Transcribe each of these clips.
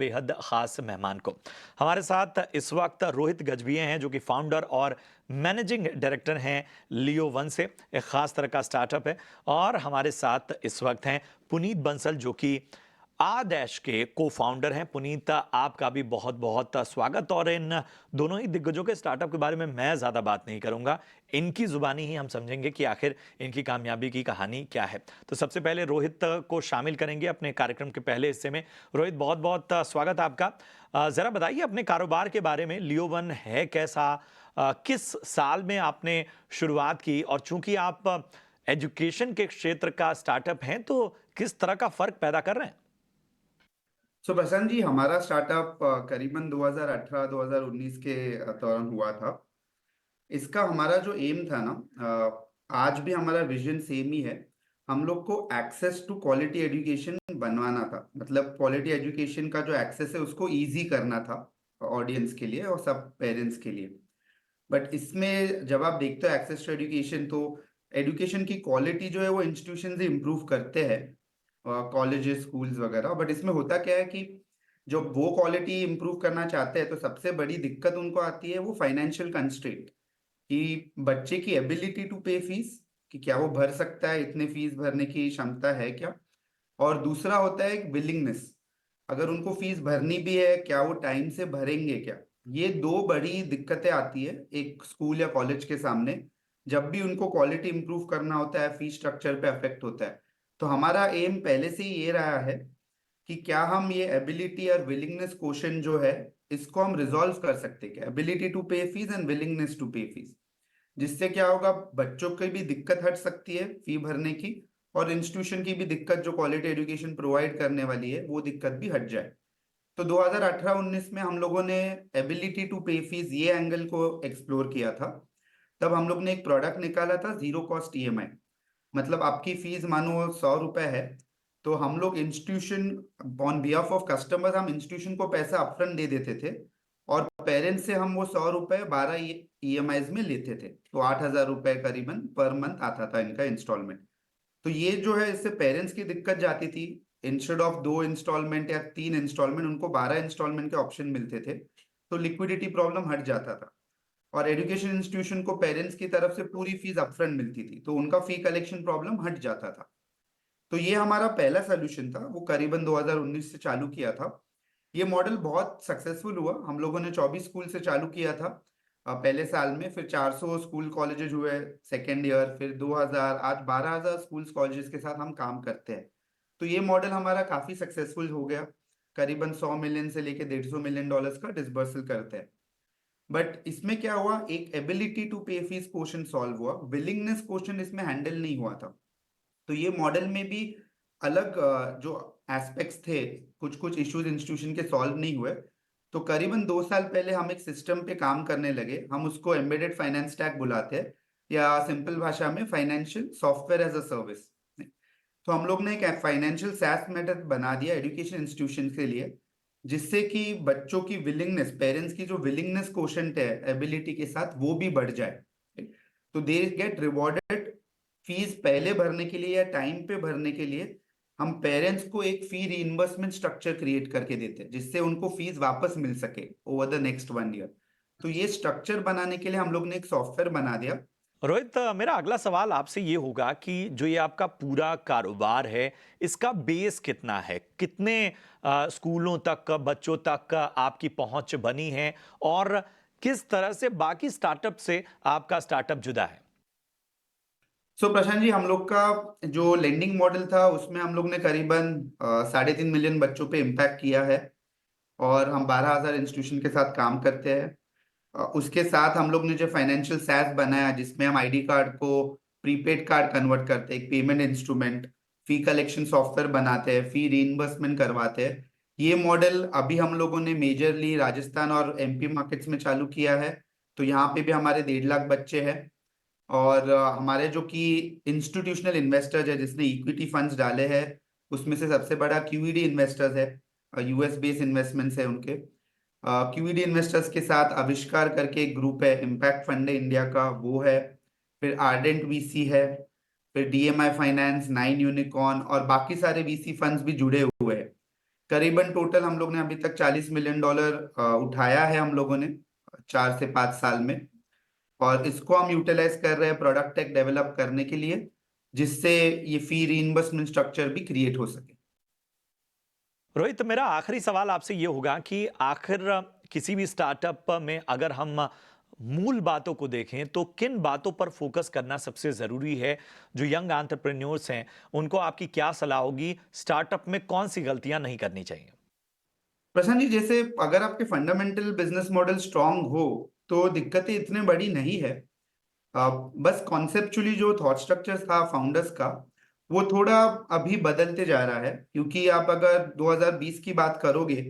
बेहद खास मेहमान को। हमारे साथ इस वक्त रोहित गजभिये हैं, जो कि फाउंडर और मैनेजिंग डायरेक्टर हैं लियो वन से, एक खास तरह का स्टार्टअप है। और हमारे साथ इस वक्त हैं पुनीत बंसल, जो कि आदैश के को फाउंडर हैं। पुनीत, आपका भी बहुत बहुत स्वागत। और इन दोनों ही दिग्गजों के स्टार्टअप के बारे में मैं ज़्यादा बात नहीं करूंगा, इनकी जुबानी ही हम समझेंगे कि आखिर इनकी कामयाबी की कहानी क्या है। तो सबसे पहले रोहित को शामिल करेंगे अपने कार्यक्रम के पहले हिस्से में। रोहित, बहुत बहुत स्वागत आपका। ज़रा बताइए अपने कारोबार के बारे में, लियो वन है कैसा, किस साल में आपने शुरुआत की, और चूंकि आप एजुकेशन के क्षेत्र का स्टार्टअप हैं तो किस तरह का फर्क पैदा कर रहे हैं? सो प्रशांत जी, हमारा स्टार्टअप करीबन 2018-2019 के दौरान हुआ था। इसका हमारा जो एम था ना, आज भी हमारा विजन सेम ही है। हम लोग को एक्सेस टू क्वालिटी एजुकेशन बनवाना था। मतलब क्वालिटी एजुकेशन का जो एक्सेस है उसको इजी करना था ऑडियंस के लिए और सब पेरेंट्स के लिए। बट इसमें जब आप देखते हो एक्सेस टू एजुकेशन, तो एजुकेशन की क्वालिटी जो है वो इंस्टीट्यूशन से इम्प्रूव करते हैं, कॉलेजेस स्कूल्स वगैरह। बट इसमें होता क्या है कि जब वो क्वालिटी इंप्रूव करना चाहते हैं तो सबसे बड़ी दिक्कत उनको आती है वो फाइनेंशियल कंस्ट्रेंट, कि बच्चे की एबिलिटी टू पे फीस, कि क्या वो भर सकता है, इतने फीस भरने की क्षमता है क्या। और दूसरा होता है एक विलिंगनेस, अगर उनको फीस भरनी भी है क्या वो टाइम से भरेंगे क्या। ये दो बड़ी दिक्कतें आती है एक स्कूल या कॉलेज के सामने जब भी उनको क्वालिटी इंप्रूव करना होता है, फीस स्ट्रक्चर पे अफेक्ट होता है। तो हमारा एम पहले से ही ये रहा है कि क्या हम ये एबिलिटी और विलिंगनेस क्वेश्चन जो है इसको हम रिजॉल्व कर सकते हैं क्या, एबिलिटी टू पे फीस एंड विलिंगनेस टू पे फीस। जिससे क्या होगा, बच्चों की भी दिक्कत हट सकती है फी भरने की, और इंस्टीट्यूशन की भी दिक्कत जो क्वालिटी एजुकेशन प्रोवाइड करने वाली है वो दिक्कत भी हट जाए। तो 2018-19 में हम लोगों ने एबिलिटी टू पे फीस ये एंगल को एक्सप्लोर किया था। तब हम लोग ने एक प्रोडक्ट निकाला था, जीरो कॉस्ट ईएमआई। मतलब आपकी फीस मानो 100 रुपए है, तो हम लोग institution on behalf of customer हम इंस्टीट्यूशन को पैसा अपफ्रंट दे देते थे, और पेरेंट्स से हम वो 100 रुपए 12 ईएमआई में लेते थे। तो 8,000 रुपए करीबन पर मंथ आता था इनका इंस्टॉलमेंट। तो ये जो है इससे पेरेंट्स की दिक्कत जाती थी, इंस्टेड ऑफ 2 इंस्टॉलमेंट या 3 इंस्टॉलमेंट उनको 12 इंस्टॉलमेंट के ऑप्शन मिलते थे, तो लिक्विडिटी प्रॉब्लम हट जाता था। और एजुकेशन इंस्टीट्यूशन को पेरेंट्स की तरफ से पूरी फीस अपफ्रंट मिलती थी, तो उनका फी कलेक्शन प्रॉब्लम हट जाता था। तो ये हमारा पहला सोल्यूशन था, वो करीबन 2019 से चालू किया था। ये मॉडल बहुत सक्सेसफुल हुआ। हम लोगों ने 24 स्कूल से चालू किया था पहले साल में, फिर 400 स्कूल कॉलेजेस हुए सेकेंड ईयर, फिर 2000, आज 12,000 स्कूल कॉलेजेस के साथ हम काम करते हैं। तो ये मॉडल हमारा काफी सक्सेसफुल हो गया, करीबन 100 मिलियन से लेके $150 मिलियन का डिसबर्सल करते हैं। बट इसमें क्या हुआ, एक एबिलिटी टू पे फीस क्वेश्चन सॉल्व हुआ, विलिंगनेस क्वेश्चन इसमें हैंडल नहीं हुआ था। तो ये मॉडल में भी अलग जो एस्पेक्ट्स थे, कुछ कुछ इश्यूज इंस्टीट्यूशन के सॉल्व नहीं हुए। तो करीबन 2 साल पहले हम एक सिस्टम पे काम करने लगे, हम उसको एम्बेडेड फाइनेंस स्टैक बुलाते हैं, या सिंपल भाषा में financial software as a service. तो हम लोग ने एक फाइनेंशियल सैस मेथड बना दिया एजुकेशन इंस्टीट्यूशन के लिए, जिससे कि बच्चों की विलिंगनेस, पेरेंट्स की जो विलिंगनेस कोशेंट है एबिलिटी के साथ, वो भी बढ़ जाए। तो दे गेट रिवॉर्डेड। फीस पहले भरने के लिए या टाइम पे भरने के लिए हम पेरेंट्स को एक फी रीइंबर्समेंट स्ट्रक्चर क्रिएट करके देते हैं, जिससे उनको फीस वापस मिल सके ओवर द नेक्स्ट 1 ईयर। तो ये स्ट्रक्चर बनाने के लिए हम लोग ने एक सॉफ्टवेयर बना दिया। रोहित, मेरा अगला सवाल आपसे ये होगा कि जो ये आपका पूरा कारोबार है, इसका बेस कितना है? कितने स्कूलों तक, बच्चों तक आपकी पहुंच बनी है, और किस तरह से बाकी स्टार्टअप से आपका स्टार्टअप जुदा है? सो प्रशांत जी, हम लोग का जो लेंडिंग मॉडल था उसमें हम लोग ने करीबन 3.5 मिलियन बच्चों पे इम्पैक्ट किया है, और हम 12,000 इंस्टीट्यूशन के साथ काम करते हैं। उसके साथ हम लोग ने जो फाइनेंशियल सैस बनाया, जिसमें हम आईडी कार्ड को प्रीपेड कार्ड कन्वर्ट करते हैं, एक पेमेंट इंस्ट्रूमेंट, फी कलेक्शन सॉफ्टवेयर बनाते हैं, फी रीइंबर्समेंट करवाते हैं। ये मॉडल अभी हम लोगों ने मेजरली राजस्थान और एमपी मार्केट्स में चालू किया है। तो यहाँ पे भी हमारे 1.5 लाख बच्चे हैं। और हमारे जो कि इंस्टीट्यूशनल इन्वेस्टर्स है जिसने इक्विटी फंड्स डाले हैं, उसमें से सबसे बड़ा क्यूईडी इन्वेस्टर्स है, यूएस बेस्ड इन्वेस्टमेंट्स है उनके। क्यूईडी इन्वेस्टर्स के साथ आविष्कार करके एक ग्रुप है, इम्पैक्ट फंड है इंडिया का, वो है। फिर आर्डेंट वीसी है, फिर डीएमआई फाइनेंस, 9 यूनिकॉर्न और बाकी सारे वीसी फंड्स भी जुड़े हुए हैं। करीबन टोटल हम लोग ने अभी तक $40 मिलियन उठाया है हम लोगों ने 4 से 5 साल में। और इसको हम यूटिलाइज कर रहे हैं प्रोडक्ट टेक डेवलप करने के लिए, जिससे ये फी रीइंबर्समेंट स्ट्रक्चर भी क्रिएट हो सके। रोहित, मेरा आखिरी सवाल आपसे ये होगा कि आखिर किसी भी स्टार्टअप में अगर हम मूल बातों को देखें तो किन बातों पर फोकस करना सबसे जरूरी है? जो यंग एंटरप्रेन्योर्स हैं उनको आपकी क्या सलाह होगी? स्टार्टअप में कौन सी गलतियां नहीं करनी चाहिए? प्रशांत जी, जैसे अगर आपके फंडामेंटल बिजनेस मॉडल स्ट्रांग हो तो दिक्कतें इतने बड़ी नहीं है। बस कॉन्सेप्चुअली जो थॉट स्ट्रक्चर था फाउंडर्स का, वो थोड़ा अभी बदलते जा रहा है। क्योंकि आप अगर 2020 की बात करोगे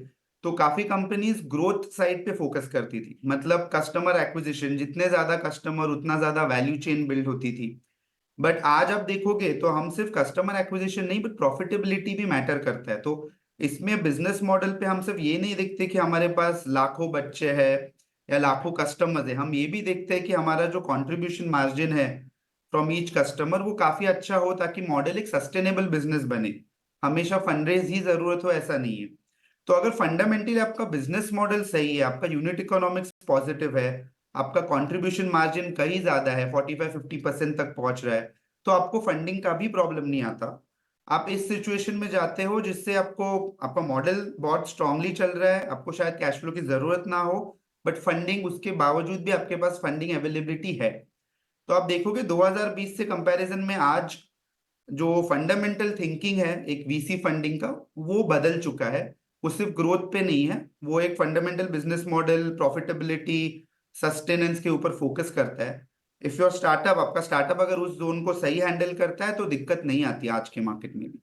तो काफी कंपनीज ग्रोथ साइड पे फोकस करती थी, मतलब कस्टमर एक्विजिशन, जितने ज्यादा कस्टमर उतना ज्यादा वैल्यू चेन बिल्ड होती थी। बट आज आप देखोगे तो हम सिर्फ कस्टमर एक्विजिशन नहीं, बट प्रॉफिटेबिलिटी भी मैटर करता है। तो इसमें बिजनेस मॉडल पे हम सिर्फ ये नहीं देखते कि हमारे पास लाखों बच्चे हैं या लाखों कस्टमर्स है, हम ये भी देखते हैं कि हमारा जो कंट्रीब्यूशन मार्जिन है फ्रॉम ईच कस्टमर वो काफी अच्छा हो, ताकि मॉडल एक सस्टेनेबल बिजनेस बने। हमेशा फंडरेज ही जरूरत हो ऐसा नहीं है। तो अगर फंडामेंटली आपका बिजनेस मॉडल सही है, आपका यूनिट इकोनॉमिक्स पॉजिटिव है, आपका कंट्रीब्यूशन मार्जिन कहीं ज्यादा है, 45-50% तक पहुंच रहा है, तो आपको फंडिंग का भी प्रॉब्लम नहीं आता। आप इस सिचुएशन में जाते हो जिससे आपको आपका मॉडल बहुत स्ट्रांगली चल रहा है, आपको शायद कैश फ्लो की जरूरत ना हो, बट फंडिंग उसके बावजूद भी आपके पास फंडिंग अवेलेबिलिटी है। तो आप देखोगे 2020 से कंपैरिजन में आज जो फंडामेंटल थिंकिंग है एक वीसी फंडिंग का, वो बदल चुका है। वो सिर्फ ग्रोथ पे नहीं है, वो एक fundamental business model, profitability, sustenance के ऊपर फोकस करता है। इफ योर स्टार्टअप आपका स्टार्टअप अगर उस जोन को सही हैंडल करता है तो दिक्कत नहीं आती आज के मार्केट में भी।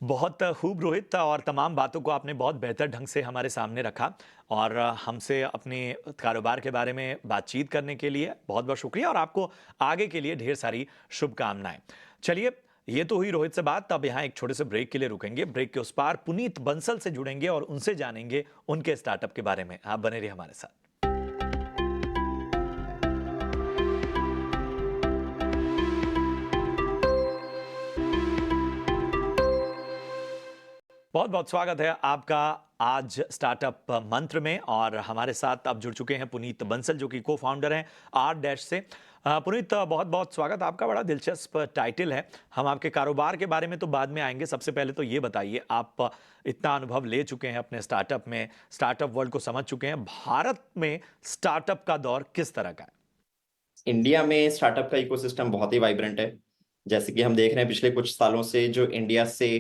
बहुत खूब रोहित, और तमाम बातों को आपने बहुत बेहतर ढंग से हमारे सामने रखा। और हमसे अपने कारोबार के बारे में बातचीत करने के लिए बहुत बहुत शुक्रिया, और आपको आगे के लिए ढेर सारी शुभकामनाएं। चलिए, ये तो हुई रोहित से बात। अब यहाँ एक छोटे से ब्रेक के लिए रुकेंगे। ब्रेक के उस पार पुनीत बंसल से जुड़ेंगे और उनसे जानेंगे उनके स्टार्टअप के बारे में। आप बने रहिए हमारे साथ। बहुत बहुत स्वागत है आपका आज स्टार्टअप मंत्र में। और हमारे साथ अब जुड़ चुके हैं पुनीत बंसल, जो कि को फाउंडर हैं आर डैश से। पुनीत, बहुत बहुत स्वागत आपका। बड़ा दिलचस्प टाइटल है। हम आपके कारोबार के बारे में तो बाद में आएंगे। सबसे पहले तो ये बताइए, आप इतना अनुभव ले चुके हैं अपने स्टार्टअप में, स्टार्टअप वर्ल्ड को समझ चुके हैं, भारत में स्टार्टअप का दौर किस तरह का है? इंडिया में स्टार्टअप का इकोसिस्टम बहुत ही वाइब्रेंट है। जैसे कि हम देख रहे हैं पिछले कुछ सालों से जो इंडिया से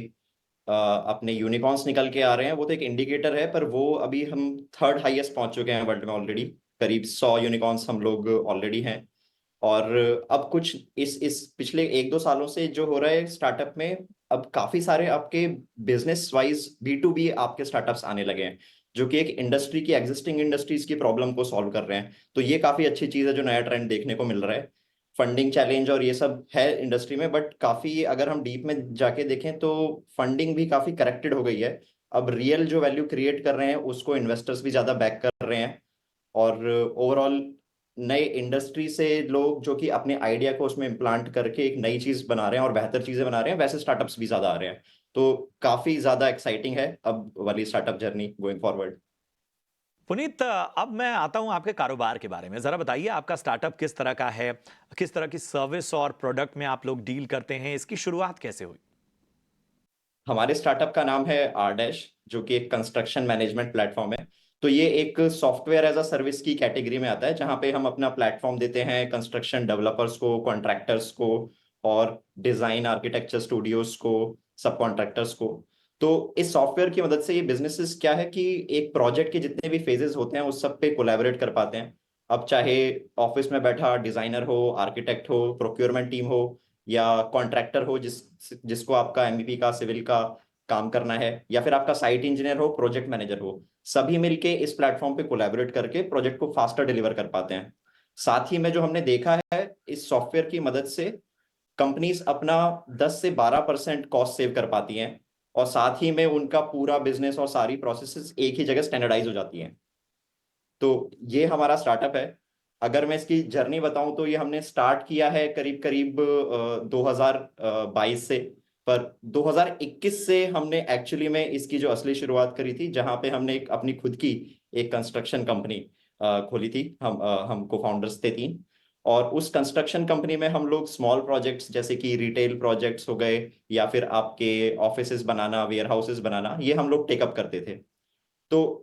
अपने यूनिकॉर्न्स निकल के आ रहे हैं, वो तो एक इंडिकेटर है, पर वो अभी हम थर्ड हाईएस्ट पहुंच चुके हैं वर्ल्ड में ऑलरेडी। करीब 100 यूनिकॉर्न्स हम लोग ऑलरेडी हैं। और अब कुछ इस पिछले 1-2 सालों से जो हो रहा है स्टार्टअप में, अब काफी सारे आपके बिजनेस वाइज B2B आपके स्टार्टअप्स आने लगे हैं, जो कि एक इंडस्ट्री की, एग्जिस्टिंग इंडस्ट्रीज की प्रॉब्लम को सॉल्व कर रहे हैं। तो ये काफी अच्छी चीज है, जो नया ट्रेंड देखने को मिल रहा है। फंडिंग चैलेंज और ये सब है इंडस्ट्री में, बट काफी अगर हम डीप में जाके देखें तो फंडिंग भी काफी करेक्टेड हो गई है। अब रियल जो वैल्यू क्रिएट कर रहे हैं उसको इन्वेस्टर्स भी ज्यादा बैक कर रहे हैं। और ओवरऑल नए इंडस्ट्री से लोग जो कि अपने आइडिया को उसमें इम्प्लांट करके एक नई चीज बना रहे हैं और बेहतर चीजें बना रहे हैं, वैसे स्टार्टअप्स भी ज्यादा आ रहे हैं। तो काफी ज्यादा एक्साइटिंग है अब वाली startup journey going forward. Puneet, अब मैं आता हूं आपके कारोबार के बारे में। जरा बताइए, आपका स्टार्टअप किस तरह का है? किस तरह की सर्विस और प्रोडक्ट में आप लोग डील करते हैं? इसकी शुरुआत कैसे हुई? हमारे स्टार्टअप का नाम है आर डैश, जो कि एक कंस्ट्रक्शन मैनेजमेंट प्लेटफॉर्म है। तो ये एक सॉफ्टवेयर एज अ सर्विस की कैटेगरी में आता है, जहां पे हम अपना प्लेटफॉर्म देते हैं कंस्ट्रक्शन डेवलपर्स को, कॉन्ट्रैक्टर्स को, और डिजाइन आर्किटेक्चर स्टूडियोज को, सब कॉन्ट्रैक्टर्स को। तो इस सॉफ्टवेयर की मदद से ये बिजनेसेस क्या है कि एक प्रोजेक्ट के जितने भी फेजेस होते हैं उस सब पे कोलैबोरेट कर पाते हैं। अब चाहे ऑफिस में बैठा डिजाइनर हो, आर्किटेक्ट हो, प्रोक्योरमेंट टीम हो, या कॉन्ट्रैक्टर हो जिसको आपका एमबीपी का, सिविल का काम करना है, या फिर आपका साइट इंजीनियर हो, प्रोजेक्ट मैनेजर हो, सभी मिलके इस प्लेटफॉर्म पे कोलैबोरेट करके प्रोजेक्ट को फास्टर डिलीवर कर पाते हैं। साथ ही में जो हमने देखा है, इस सॉफ्टवेयर की मदद से कंपनीज अपना 10 से 12% कॉस्ट सेव कर पाती हैं, और साथ ही में उनका पूरा बिजनेस और सारी प्रोसेसेस एक ही जगह स्टैंडर्डाइज हो जाती हैं। तो ये हमारा स्टार्टअप है। अगर मैं इसकी जर्नी बताऊं तो ये हमने स्टार्ट किया है करीब करीब 2022 से। पर 2021 से हमने एक्चुअली में इसकी जो असली शुरुआत करी थी, जहां पे हमने एक अपनी खुद की एक कंस्ट्रक्शन कंपनी खोली थी। हम को फाउंडर्स थे 3, और उस कंस्ट्रक्शन कंपनी में हम लोग स्मॉल प्रोजेक्ट्स जैसे कि रिटेल प्रोजेक्ट्स हो गए या फिर आपके ऑफिसेज बनाना, वेयर हाउसेज बनाना, ये हम लोग टेकअप करते थे। तो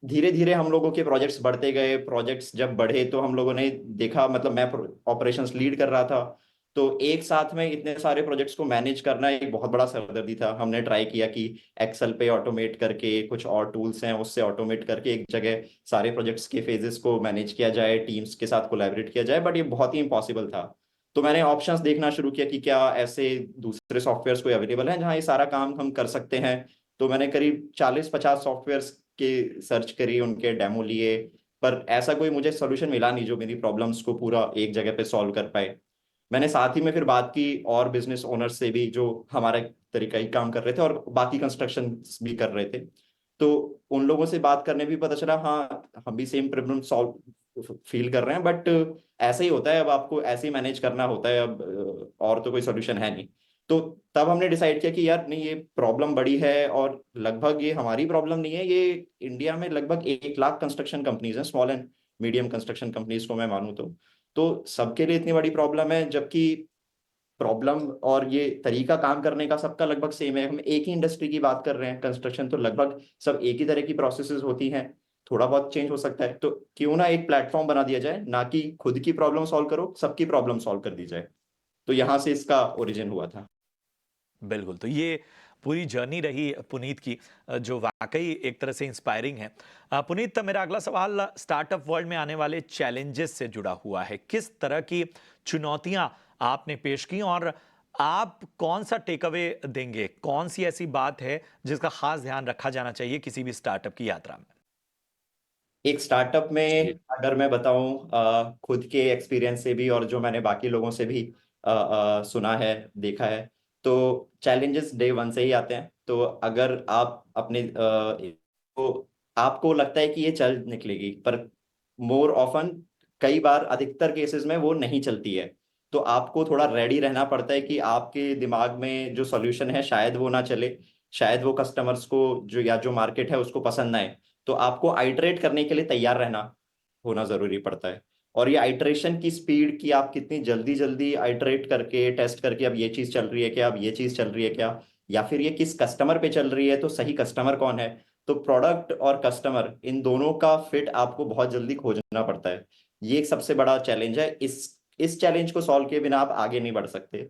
धीरे धीरे हम लोगों के प्रोजेक्ट्स बढ़ते गए। प्रोजेक्ट्स जब बढ़े तो हम लोगों ने देखा, मतलब मैं ऑपरेशंस लीड कर रहा था, तो एक साथ में इतने सारे प्रोजेक्ट्स को मैनेज करना एक बहुत बड़ा सरदर्दी था। हमने ट्राई किया कि एक्सेल पे ऑटोमेट करके, कुछ और टूल्स हैं उससे ऑटोमेट करके एक जगह सारे प्रोजेक्ट्स के फेजेस को मैनेज किया जाए, टीम्स के साथ कोलैबोरेट किया जाए, बट ये बहुत ही इम्पॉसिबल था। तो मैंने ऑप्शंस देखना शुरू किया कि क्या ऐसे दूसरे सॉफ्टवेयर्स कोई अवेलेबल हैं जहाँ ये सारा काम हम कर सकते हैं। तो मैंने करीब 40-50 सॉफ्टवेयर्स के सर्च करी, उनके डेमो लिए, पर ऐसा कोई मुझे सोल्यूशन मिला नहीं जो मेरी प्रॉब्लम्स को पूरा एक जगह पे सॉल्व कर पाए। मैंने साथ ही में फिर बात की और बिजनेस ओनर्स से भी जो हमारा तरीका ही काम कर रहे थे और बाकी कंस्ट्रक्शन भी कर रहे थे। तो उन लोगों से बात करने भी पता चला, हाँ हम भी सेम प्रॉब्लम सॉल्व फील कर रहे हैं, बट ऐसे ही होता है, अब आपको ऐसे ही मैनेज करना होता है, अब और तो कोई सोल्यूशन है नहीं। तो तब हमने डिसाइड किया कि यार नहीं, ये प्रॉब्लम बड़ी है, और लगभग ये हमारी प्रॉब्लम नहीं है, ये इंडिया में लगभग 1 लाख कंस्ट्रक्शन कंपनीज हैं, small and medium construction companies को मैं मानूं तो सबके लिए इतनी बड़ी प्रॉब्लम है, जबकि प्रॉब्लम और ये तरीका काम करने का सबका लगभग सेम है। हम एक ही इंडस्ट्री की बात कर रहे हैं, कंस्ट्रक्शन, तो लगभग सब एक ही तरह की प्रोसेसेस होती हैं, थोड़ा बहुत चेंज हो सकता है। तो क्यों ना एक प्लेटफॉर्म बना दिया जाए, ना कि खुद की प्रॉब्लम सॉल्व करो, सबकी प्रॉब्लम सॉल्व कर दी जाए। तो यहाँ से इसका ओरिजिन हुआ था। बिल्कुल, तो ये पूरी जर्नी रही पुनीत की, जो वाकई एक तरह से इंस्पायरिंग है। पुनीत, मेरा अगला सवाल स्टार्टअप वर्ल्ड में आने वाले चैलेंजेस से जुड़ा हुआ है। किस तरह की चुनौतियां आपने पेश की और आप कौन सा टेक अवे देंगे? कौन सी ऐसी बात है जिसका खास ध्यान रखा जाना चाहिए किसी भी स्टार्टअप की यात्रा में? एक स्टार्टअप में जी। अगर मैं बताऊं, खुद के एक्सपीरियंस से भी और जो मैंने बाकी लोगों से भी सुना है, देखा है, तो चैलेंजेस डे वन से ही आते हैं। तो अगर आप अपने तो आपको लगता है कि ये चल निकलेगी, पर मोर ऑफन, कई बार, अधिकतर केसेस में वो नहीं चलती है। तो आपको थोड़ा रेडी रहना पड़ता है कि आपके दिमाग में जो सॉल्यूशन है शायद वो ना चले, शायद वो कस्टमर्स को जो या जो मार्केट है उसको पसंद ना आए। तो आपको आइटरेट करने के लिए तैयार रहना होना जरूरी पड़ता है। और ये आइटरेशन की स्पीड, कि आप कितनी जल्दी जल्दी आइटरेट करके टेस्ट करके, अब ये चीज चल रही है क्या, अब ये चीज चल रही है क्या, या फिर ये किस कस्टमर पे चल रही है, तो सही कस्टमर कौन है। तो प्रोडक्ट और कस्टमर, इन दोनों का फिट आपको बहुत जल्दी खोजना पड़ता है। ये एक सबसे बड़ा चैलेंज है। इस चैलेंज को सॉल्व किए बिना आप आगे नहीं बढ़ सकते।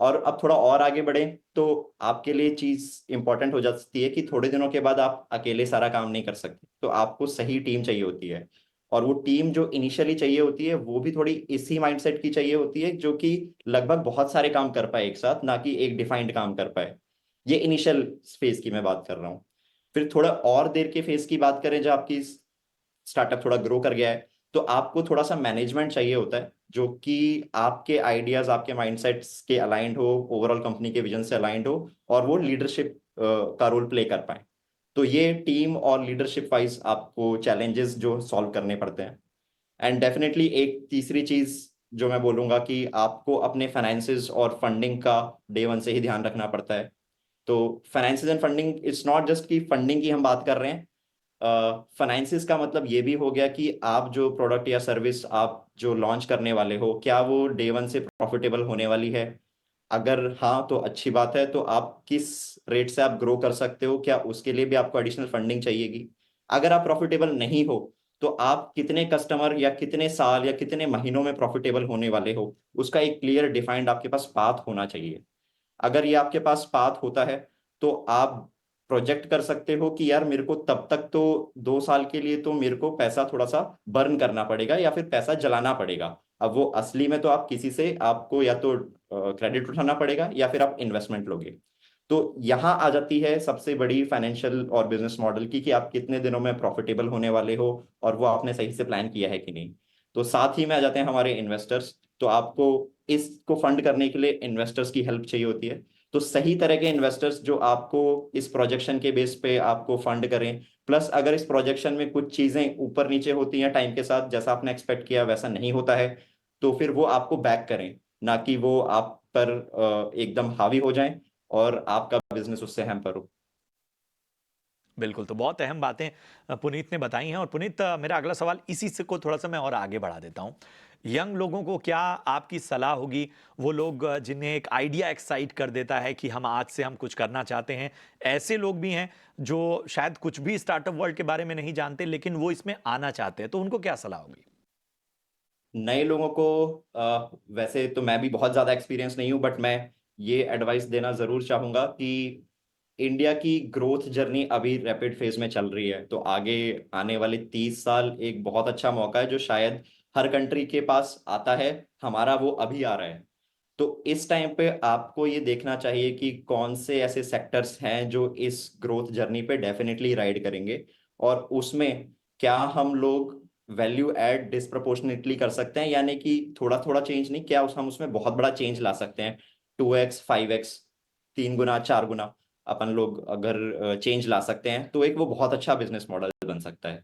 और अब थोड़ा और आगे बढ़े तो आपके लिए चीज इंपॉर्टेंट हो जाती है कि थोड़े दिनों के बाद आप अकेले सारा काम नहीं कर सकते, तो आपको सही टीम चाहिए होती है। और वो टीम जो इनिशियली चाहिए होती है वो भी थोड़ी इसी माइंडसेट की चाहिए होती है, जो कि लगभग बहुत सारे काम कर पाए एक साथ, ना कि एक डिफाइंड काम कर पाए। ये इनिशियल फेज की मैं बात कर रहा हूँ। फिर थोड़ा और देर के फेज की बात करें, जब आपकी स्टार्टअप थोड़ा ग्रो कर गया है, तो आपको थोड़ा सा मैनेजमेंट चाहिए होता है, जो कि आपके आइडियाज, आपके माइंडसेट्स के अलाइंड हो, ओवरऑल कंपनी के विजन से अलाइंड हो, और वो लीडरशिप का रोल प्ले कर पाए। तो ये टीम और लीडरशिप वाइज आपको चैलेंजेस जो सॉल्व करने पड़ते हैं। एंड डेफिनेटली एक तीसरी चीज जो मैं बोलूंगा, कि आपको अपने फाइनेंसेस और फंडिंग का डे वन से ही ध्यान रखना पड़ता है। तो finances and funding, it's not just कि फंडिंग की हम बात कर रहे हैं। फाइनेंसिस का मतलब ये भी हो गया कि आप जो प्रोडक्ट या सर्विस आप जो लॉन्च करने वाले हो, क्या वो डे वन से प्रॉफिटेबल होने वाली है। अगर हाँ तो अच्छी बात है, तो आप किस रेट से आप ग्रो कर सकते हो, क्या उसके लिए भी आपको एडिशनल फंडिंग चाहिएगी। अगर आप प्रॉफिटेबल नहीं हो, तो आप कितने कस्टमर या कितने साल या कितने महीनों में प्रॉफिटेबल होने वाले हो, उसका एक क्लियर डिफाइंड आपके पास पाथ होना चाहिए। अगर ये आपके पास पाथ होता है, तो आप प्रोजेक्ट कर सकते हो कि यार मेरे को तब तक तो 2 साल के लिए तो मेरे को पैसा थोड़ा सा बर्न करना पड़ेगा या फिर पैसा जलाना पड़ेगा। अब वो असली में तो आप किसी से, आपको या तो क्रेडिट उठाना पड़ेगा या फिर आप इन्वेस्टमेंट लोगे। तो यहाँ आ जाती है सबसे बड़ी फाइनेंशियल और बिजनेस मॉडल की, कि आप कितने दिनों में प्रॉफिटेबल होने वाले हो, और वो आपने सही से प्लान किया है कि नहीं। तो साथ ही में आ जाते हैं हमारे इन्वेस्टर्स। तो आपको इसको फंड करने के लिए इन्वेस्टर्स की हेल्प चाहिए होती है। तो सही तरह के इन्वेस्टर्स जो आपको इस प्रोजेक्शन के बेस पे आपको फंड करें, प्लस अगर इस प्रोजेक्शन में कुछ चीजें ऊपर नीचे होती हैं टाइम के साथ, जैसा आपने एक्सपेक्ट किया वैसा नहीं होता है, तो फिर वो आपको बैक करें, ना कि वो आप पर एकदम हावी हो जाएं और आपका बिजनेस उससे हैम्पर हो। बिल्कुल, तो बहुत अहम बातें पुनीत ने बताई हैं। और पुनीत, मेरा अगला सवाल इसी से को थोड़ा सा मैं और आगे बढ़ा देता हूँ। यंग लोगों को क्या आपकी सलाह होगी, वो लोग जिन्हें एक आइडिया एक्साइट कर देता है कि हम आज से हम कुछ करना चाहते हैं, ऐसे लोग भी हैं जो शायद कुछ भी स्टार्टअप वर्ल्ड के बारे में नहीं जानते लेकिन वो इसमें आना चाहते हैं, तो उनको क्या सलाह होगी? नए लोगों को वैसे तो मैं भी बहुत ज़्यादा एक्सपीरियंस नहीं हूँ, बट मैं ये एडवाइस देना ज़रूर चाहूँगा कि इंडिया की ग्रोथ जर्नी अभी रैपिड फेज में चल रही है, तो आगे आने वाले 30 साल एक बहुत अच्छा मौका है जो शायद हर कंट्री के पास आता है, हमारा वो अभी आ रहा है। तो इस टाइम पे आपको ये देखना चाहिए कि कौन से ऐसे सेक्टर्स हैं जो इस ग्रोथ जर्नी पे डेफिनेटली राइड करेंगे, और उसमें क्या हम लोग वैल्यू ऐड डिस्प्रपोर्शनेटली कर सकते हैं, यानी कि थोड़ा थोड़ा चेंज नहीं, क्या हम उसमें बहुत बड़ा चेंज ला सकते हैं, 2x 5x 3 गुना 4 गुना अपन लोग अगर चेंज ला सकते हैं तो एक वो बहुत अच्छा बिजनेस मॉडल बन सकता है।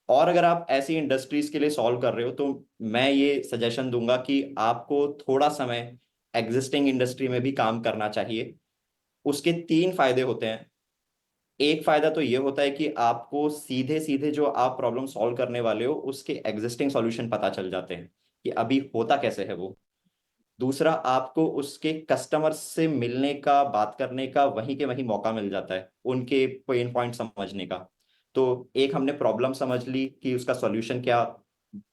और अगर आप ऐसी इंडस्ट्रीज के लिए सॉल्व कर रहे हो तो मैं ये सजेशन दूंगा कि आपको थोड़ा समय एग्जिस्टिंग इंडस्ट्री में भी काम करना चाहिए। उसके 3 फायदे होते हैं। एक फायदा तो ये होता है कि आपको सीधे सीधे जो आप प्रॉब्लम सॉल्व करने वाले हो उसके एग्जिस्टिंग सॉल्यूशन पता चल जाते हैं कि अभी होता कैसे है वो। दूसरा, आपको उसके कस्टमर से मिलने का, बात करने का वहीं के वहीं मौका मिल जाता है, उनके पेन पॉइंट समझने का। तो एक हमने प्रॉब्लम समझ ली कि उसका सॉल्यूशन क्या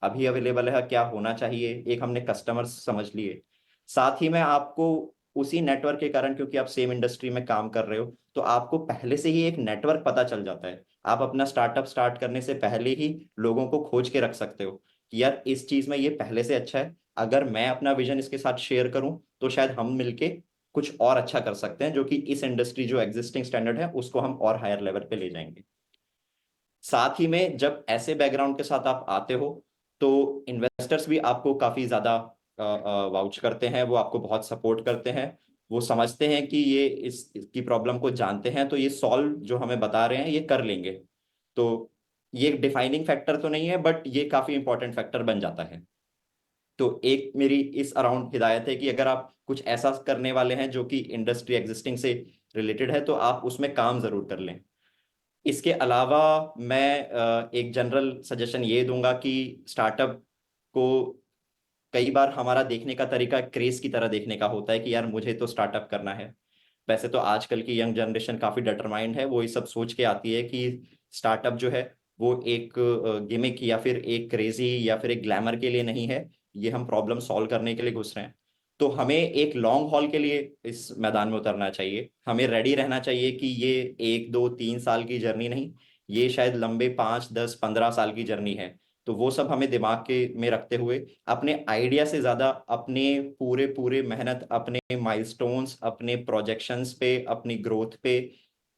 अभी अवेलेबल है, क्या होना चाहिए, एक हमने कस्टमर समझ लिए। साथ ही में आपको उसी नेटवर्क के कारण, क्योंकि आप सेम इंडस्ट्री में काम कर रहे हो, तो आपको पहले से ही एक नेटवर्क पता चल जाता है। आप अपना स्टार्टअप स्टार्ट करने से पहले ही लोगों को खोज के रख सकते हो कि यार इस चीज में ये पहले से अच्छा है, अगर मैं अपना विजन इसके साथ शेयर करूं तो शायद हम मिलके कुछ और अच्छा कर सकते हैं, जो कि इस इंडस्ट्री जो एग्जिस्टिंग स्टैंडर्ड है उसको हम और हायर लेवल पे ले जाएंगे। साथ ही में जब ऐसे बैकग्राउंड के साथ आप आते हो तो इन्वेस्टर्स भी आपको काफी ज्यादा वाउच करते हैं, वो आपको बहुत सपोर्ट करते हैं। वो समझते हैं कि ये इसकी प्रॉब्लम को जानते हैं, तो ये सॉल्व जो हमें बता रहे हैं ये कर लेंगे। तो ये एक डिफाइनिंग फैक्टर तो नहीं है, बट ये काफी इंपॉर्टेंट फैक्टर बन जाता है। तो एक मेरी इस अराउंड हिदायत है कि अगर आप कुछ ऐसा करने वाले हैं जो कि इंडस्ट्री एग्जिस्टिंग से रिलेटेड है तो आप उसमें काम जरूर कर लें। इसके अलावा मैं एक जनरल सजेशन ये दूंगा कि स्टार्टअप को कई बार हमारा देखने का तरीका क्रेज की तरह देखने का होता है कि यार मुझे तो स्टार्टअप करना है। वैसे तो आजकल की यंग जनरेशन काफी डिटरमाइंड है, वो ये सब सोच के आती है कि स्टार्टअप जो है वो एक गिमिक या फिर एक क्रेजी या फिर एक ग्लैमर के लिए नहीं है, ये हम प्रॉब्लम सॉल्व करने के लिए घुस रहे हैं। तो हमें एक लॉन्ग हॉल के लिए इस मैदान में उतरना चाहिए, हमें रेडी रहना चाहिए कि ये 1 2 3 साल की जर्नी नहीं, ये शायद लंबे 5 10 15 साल की जर्नी है। तो वो सब हमें दिमाग के में रखते हुए अपने आइडिया से ज्यादा अपने पूरे पूरे मेहनत, अपने माइलस्टोन्स, अपने प्रोजेक्शंस पे, अपनी ग्रोथ पे,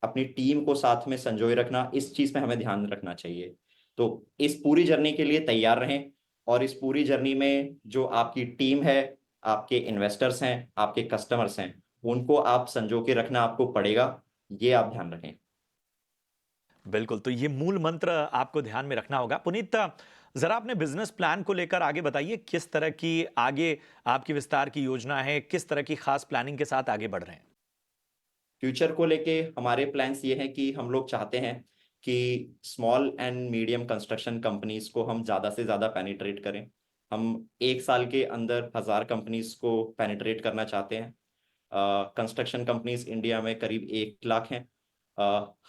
अपनी टीम को साथ में संजोए रखना, इस चीज पे हमें ध्यान रखना चाहिए। तो इस पूरी जर्नी के लिए तैयार रहें, और इस पूरी जर्नी में जो आपकी टीम है, आपके इन्वेस्टर्स हैं, आपके कस्टमर्स हैं, उनको आप संजो के रखना आपको पड़ेगा, ये आप ध्यान रखें। बिल्कुल, तो ये मूल मंत्र आपको ध्यान में रखना होगा। पुनीत, जरा अपने बिजनेस प्लान को लेकर आगे बताइए, किस तरह की आगे आपकी विस्तार की योजना है, किस तरह की खास प्लानिंग के साथ आगे बढ़ रहे हैं? फ्यूचर को लेके हमारे प्लान्स ये हैं कि हम लोग चाहते हैं कि small and medium construction companies को हम ज़्यादा से ज़्यादा पेनिट्रेट करें। हम 1 साल के अंदर 1000 कंपनीज को पेनिट्रेट करना चाहते हैं। कंस्ट्रक्शन कंपनीज इंडिया में करीब 1 लाख हैं।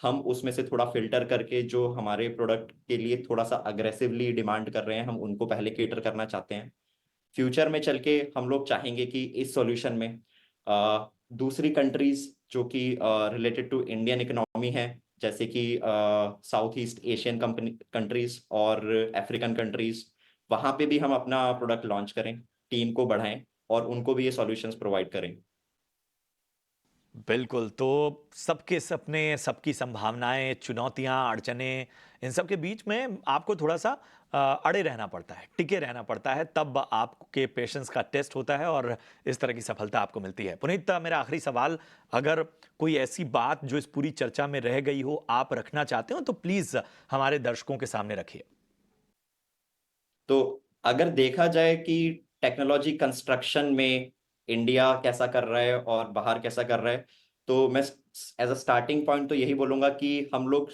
हम उसमें से थोड़ा फिल्टर करके जो हमारे प्रोडक्ट के लिए थोड़ा सा अग्रेसिवली डिमांड कर रहे हैं, हम उनको पहले केटर करना चाहते हैं। फ्यूचर में चल के हम लोग चाहेंगे कि इस सॉल्यूशन में दूसरी कंट्रीज जो कि रिलेटेड टू इंडियन इकोनॉमी है, जैसे कि साउथ ईस्ट एशियन कंट्रीज और अफ्रीकन कंट्रीज, वहाँ पे भी हम अपना प्रोडक्ट लॉन्च करें, टीम को बढ़ाएं और उनको भी ये सॉल्यूशंस प्रोवाइड करें। बिल्कुल, तो सबके सपने, सबकी संभावनाएं, चुनौतियां, अड़चनें, इन सब के बीच में आपको थोड़ा सा अड़े रहना पड़ता है, टिके रहना पड़ता है, तब आपके पेशेंस का टेस्ट होता है और इस तरह की सफलता आपको मिलती है। पुनीत, मेरा आखिरी सवाल, अगर कोई ऐसी बात जो इस पूरी चर्चा में रह गई हो आप रखना चाहते हो तो प्लीज हमारे दर्शकों के सामने रखिए। तो अगर देखा जाए कि टेक्नोलॉजी कंस्ट्रक्शन में इंडिया कैसा कर रहा है और बाहर कैसा कर रहा है। तो मैं एज अ स्टार्टिंग पॉइंट तो यही बोलूंगा कि हम लोग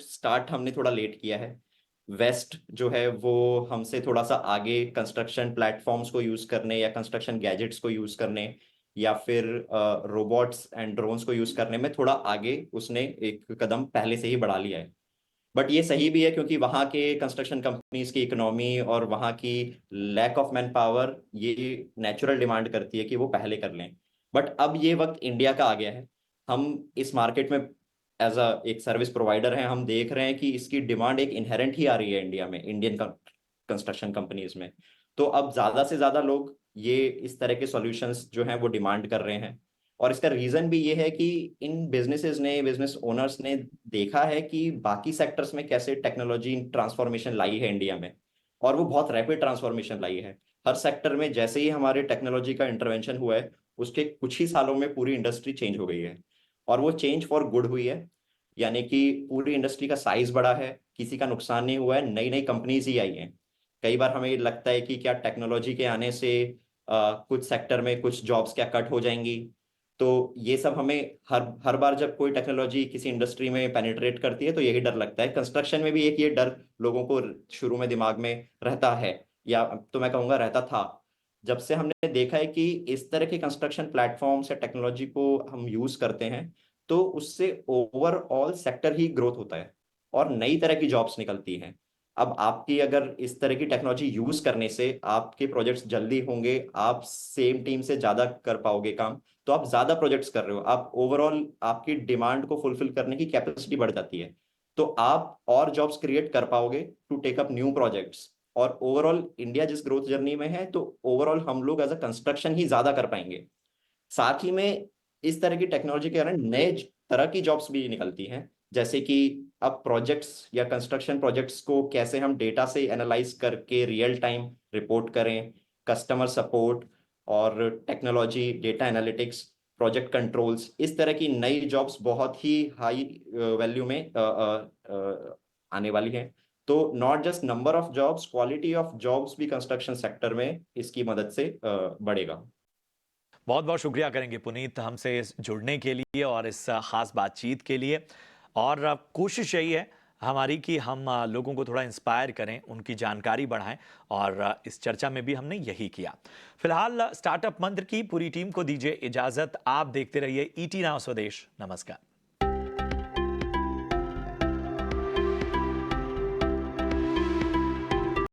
हमने थोड़ा लेट किया है। वेस्ट जो है वो हमसे थोड़ा सा आगे कंस्ट्रक्शन प्लेटफॉर्म्स को यूज करने या कंस्ट्रक्शन गैजेट्स को यूज करने या फिर रोबोट्स एंड ड्रोन्स को यूज करने में थोड़ा आगे उसने एक कदम पहले से ही बढ़ा लिया है। बट ये सही भी है क्योंकि वहाँ के कंस्ट्रक्शन कंपनीज की इकोनॉमी और वहाँ की लैक ऑफ मैन पावर ये नेचुरल डिमांड करती है कि वो पहले कर लें। बट अब ये वक्त इंडिया का आ गया है। हम इस मार्केट में एज अ एक सर्विस प्रोवाइडर हैं, हम देख रहे हैं कि इसकी डिमांड एक इनहेरेंट ही आ रही है इंडिया में, इंडियन कंस्ट्रक्शन कंपनीज में। तो अब ज्यादा से ज्यादा लोग ये इस तरह के सॉल्यूशंस जो हैं वो डिमांड कर रहे हैं। और इसका रीजन भी ये है कि इन बिजनेसेस ने, बिजनेस ओनर्स ने देखा है कि बाकी सेक्टर्स में कैसे टेक्नोलॉजी ट्रांसफॉर्मेशन लाई है इंडिया में, और वो बहुत रैपिड ट्रांसफॉर्मेशन लाई है। हर सेक्टर में जैसे ही हमारे टेक्नोलॉजी का इंटरवेंशन हुआ है उसके कुछ ही सालों में पूरी इंडस्ट्री चेंज हो गई है, और वो चेंज फॉर गुड हुई है। यानी कि पूरी इंडस्ट्री का साइज बढ़ा है, किसी का नुकसान नहीं हुआ है, नई नई कंपनीज ही आई हैं। कई बार हमें लगता है कि क्या टेक्नोलॉजी के आने से कुछ सेक्टर में कुछ जॉब्स क्या कट हो जाएंगी। तो ये सब हमें हर हर बार जब कोई टेक्नोलॉजी किसी इंडस्ट्री में पेनिट्रेट करती है तो यही डर लगता है। कंस्ट्रक्शन में भी एक ये डर लोगों को शुरू में दिमाग में रहता है, या तो मैं कहूँगा रहता था। जब से हमने देखा है कि इस तरह के कंस्ट्रक्शन प्लेटफॉर्म्स या टेक्नोलॉजी को हम यूज करते हैं तो उससे ओवरऑल सेक्टर ही ग्रोथ होता है और नई तरह की जॉब्स निकलती हैं। अब आपकी अगर इस तरह की टेक्नोलॉजी यूज करने से आपके प्रोजेक्ट्स जल्दी होंगे, आप सेम टीम से ज्यादा कर पाओगे काम, तो आप ज्यादा प्रोजेक्ट्स कर रहे हो, आप ओवरऑल आपकी डिमांड को फुलफिल करने की कैपेसिटी बढ़ जाती है। तो आप और जॉब्स क्रिएट कर पाओगे to take up new projects. और ओवरऑल इंडिया जिस ग्रोथ जर्नी में है तो ओवरऑल हम लोग एज अ कंस्ट्रक्शन ही ज्यादा कर पाएंगे। साथ ही में इस तरह की टेक्नोलॉजी के कारण नए तरह की जॉब्स भी निकलती हैं, जैसे कि अब प्रोजेक्ट्स या कंस्ट्रक्शन प्रोजेक्ट्स को कैसे हम डेटा से एनालाइज करके रियल टाइम रिपोर्ट करें, कस्टमर सपोर्ट और technology, data analytics, project controls, इस तरह की नई जॉब्स बहुत ही हाई वैल्यू में आने वाली हैं। तो not just number of jobs, quality of jobs भी कंस्ट्रक्शन सेक्टर में इसकी मदद से बढ़ेगा। बहुत बहुत शुक्रिया करेंगे पुनीत हमसे जुड़ने के लिए और इस खास बातचीत के लिए। और कोशिश यही है हमारी कि हम लोगों को थोड़ा इंस्पायर करें, उनकी जानकारी बढ़ाएं, और इस चर्चा में भी हमने यही किया। फिलहाल स्टार्टअप मंत्र की पूरी टीम को दीजिए इजाजत। आप देखते रहिए ET नाउ स्वदेश। नमस्कार।